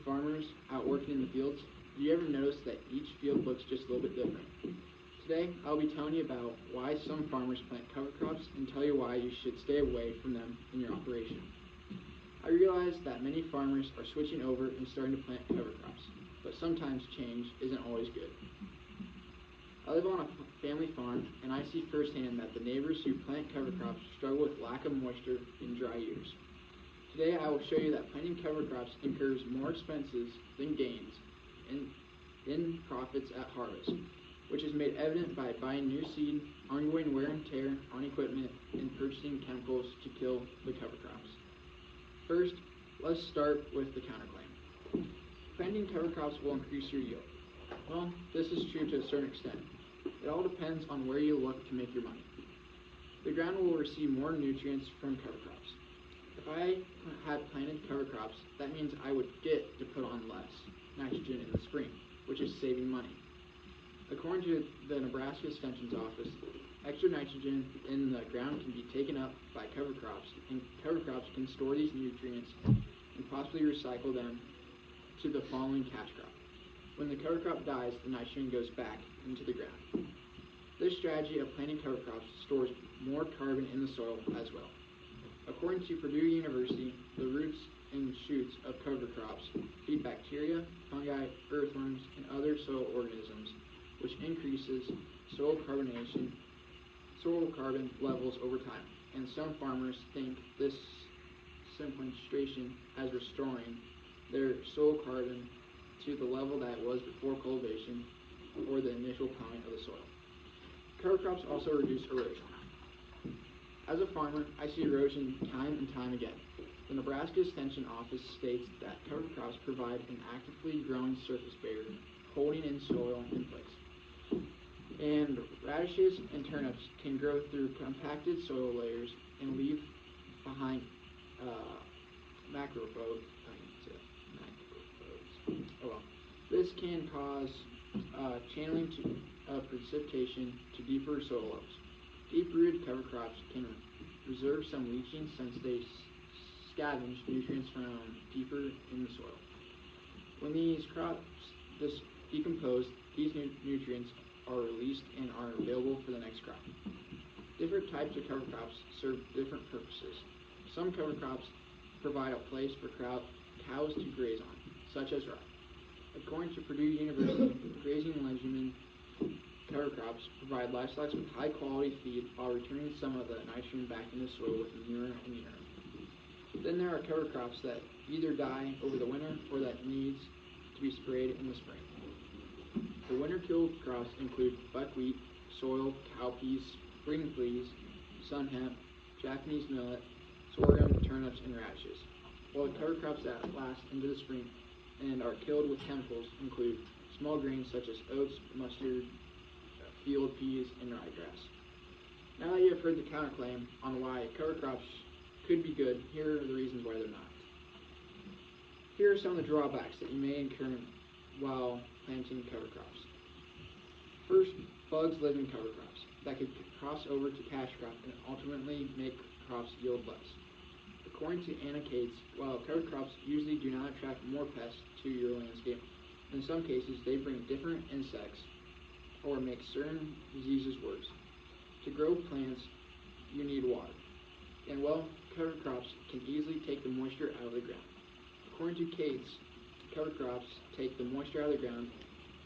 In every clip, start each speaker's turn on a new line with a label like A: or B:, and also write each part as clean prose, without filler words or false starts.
A: farmers out working in the fields, do you ever notice that each field looks just a little bit different? Today, I'll be telling you about why some farmers plant cover crops and tell you why you should stay away from them in your operation. I realize that many farmers are switching over and starting to plant cover crops, but sometimes change isn't always good. I live on a family farm, and I see firsthand that the neighbors who plant cover crops struggle with lack of moisture in dry years. Today, I will show you that planting cover crops incurs more expenses than gains in profits at harvest, which is made evident by buying new seed, ongoing wear and tear on equipment, and purchasing chemicals to kill the cover crops. First, let's start with the counterclaim. Planting cover crops will increase your yield. Well, this is true to a certain extent. It all depends on where you look to make your money. The ground will receive more nutrients from cover crops. If I had planted cover crops, that means I would get to put on less nitrogen in the spring, which is saving money. According to the Nebraska Extension's office, extra nitrogen in the ground can be taken up by cover crops, and cover crops can store these nutrients and possibly recycle them to the following cash crop. When the cover crop dies, the nitrogen goes back into the ground. This strategy of planting cover crops stores more carbon in the soil as well. According to Purdue University, the roots and shoots of cover crops feed bacteria, fungi, earthworms, and other soil organisms, which increases soil carbon levels over time. And some farmers think this sequestration as restoring their soil carbon to the level that it was before cultivation or the initial plowing of the soil. Cover crops also reduce erosion. As a farmer, I see erosion time and time again. The Nebraska Extension Office states that cover crops provide an actively growing surface barrier, holding in soil in place. And radishes and turnips can grow through compacted soil layers and leave behind macrophobes. This can cause channeling of precipitation to deeper soil levels. Deep-rooted cover crops can reserve some leaching since they scavenge nutrients from deeper in the soil. When these crops decompose, these nutrients are released and are available for the next crop. Different types of cover crops serve different purposes. Some cover crops provide a place for cows to graze on, such as rye. According to Purdue University, grazing legume cover crops provide livestock with high-quality feed while returning some of the nitrogen back into the soil with manure and urine. Then there are cover crops that either die over the winter or that needs to be sprayed in the spring. The winter-kill crops include buckwheat, soil, cowpeas, spring peas, sun hemp, Japanese millet, sorghum, turnips, and radishes. While the cover crops that last into the spring and are killed with chemicals include small grains such as oats, mustard, field peas, and ryegrass. Now that you have heard the counterclaim on why cover crops could be good, here are the reasons why they're not. Here are some of the drawbacks that you may incur while planting cover crops. First, bugs live in cover crops that could cross over to cash crop and ultimately make crops yield less. According to Anna Cates, while cover crops usually do not attract more pests to your landscape, in some cases they bring different insects or make certain diseases worse. To grow plants, you need water. And cover crops can easily take the moisture out of the ground. According to Cates, cover crops take the moisture out of the ground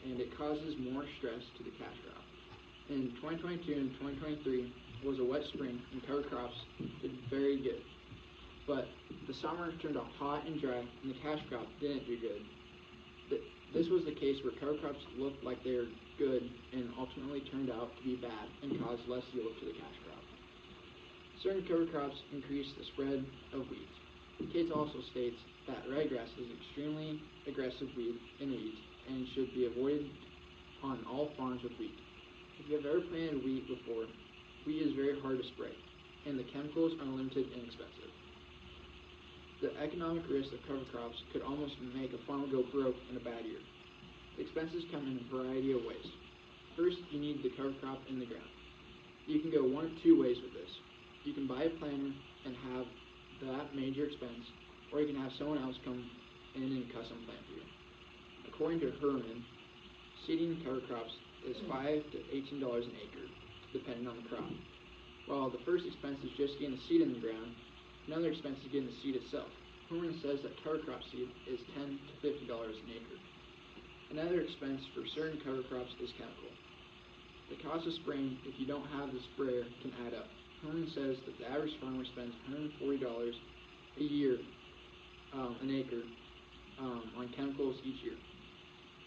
A: and it causes more stress to the cash crop. In 2022 and 2023 was a wet spring and cover crops did very good. But the summer turned out hot and dry and the cash crop didn't do good. This was the case where cover crops looked like they were good and ultimately turned out to be bad and caused less yield to the cash crop. Certain cover crops increase the spread of weeds. Cates also states that ryegrass is an extremely aggressive weed in wheat and should be avoided on all farms with wheat. If you have ever planted wheat before, wheat is very hard to spray, and the chemicals are limited and expensive. The economic risk of cover crops could almost make a farmer go broke in a bad year. The expenses come in a variety of ways. First, you need the cover crop in the ground. You can go one of two ways with this. You can buy a planter and have that major expense, or you can have someone else come in and custom plan for you. According to Herman, seeding cover crops is $5 to $18 an acre, depending on the crop. While the first expense is just getting the seed in the ground, another expense is getting the seed itself. Herman says that cover crop seed is $10 to $50 an acre. Another expense for certain cover crops is chemical. The cost of spraying, if you don't have the sprayer, can add up. Herman says that the average farmer spends $140 a year, an acre, on chemicals each year.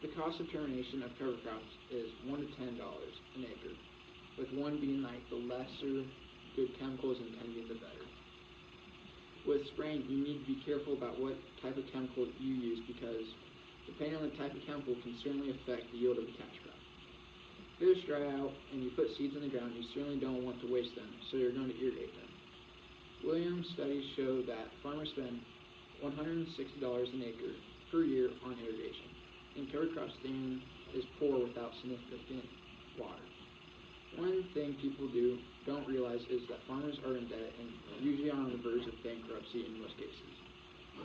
A: The cost of termination of cover crops is $1 to $10 an acre, with one being like the lesser good chemicals and 10 being the better. With spraying, you need to be careful about what type of chemical you use because depending on the type of chemical can certainly affect the yield of the cash crop. If fields dry out and you put seeds in the ground, you certainly don't want to waste them, so you're going to irrigate them. Williams studies show that farmers spend $160 an acre per year on irrigation, and cover crop stand is poor without significant water. One thing people don't realize is that farmers are in debt and usually are on the verge of bankruptcy in most cases.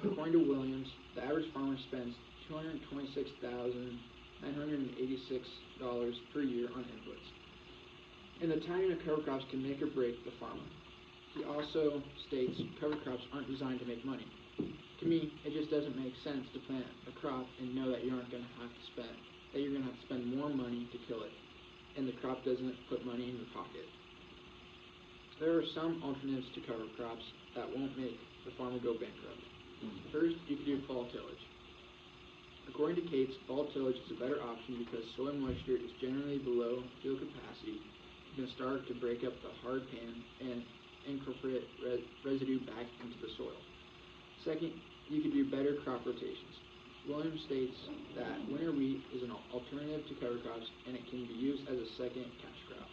A: According to Williams, the average farmer spends $226,986 per year on inputs. And the timing of cover crops can make or break the farmer. He also states cover crops aren't designed to make money. To me, it just doesn't make sense to plant a crop and know that you're going to have to spend more money to kill it, and the crop doesn't put money in your pocket. There are some alternatives to cover crops that won't make the farmer go bankrupt. First, you can do fall tillage. According to Cates, fall tillage is a better option because soil moisture is generally below field capacity. You can start to break up the hard pan and incorporate residue back into the soil. Second, you can do better crop rotations. Williams states that winter wheat is an alternative to cover crops and it can be used as a second cash crop.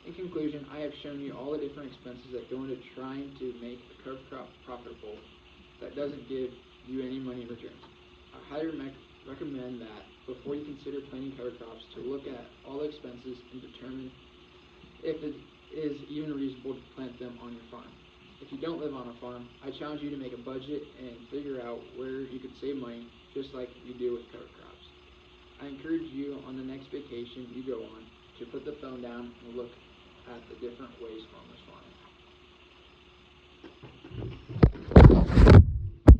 A: In conclusion, I have shown you all the different expenses that go into trying to make a cover crop profitable that doesn't give you any money in return. I highly recommend that before you consider planting cover crops to look at all the expenses and determine if it is even reasonable to plant them on your farm. If you don't live on a farm, I challenge you to make a budget and figure out where you could save money just like you do with cover crops. I encourage you on the next vacation you go on to put the phone down and look at the different ways farmers farm.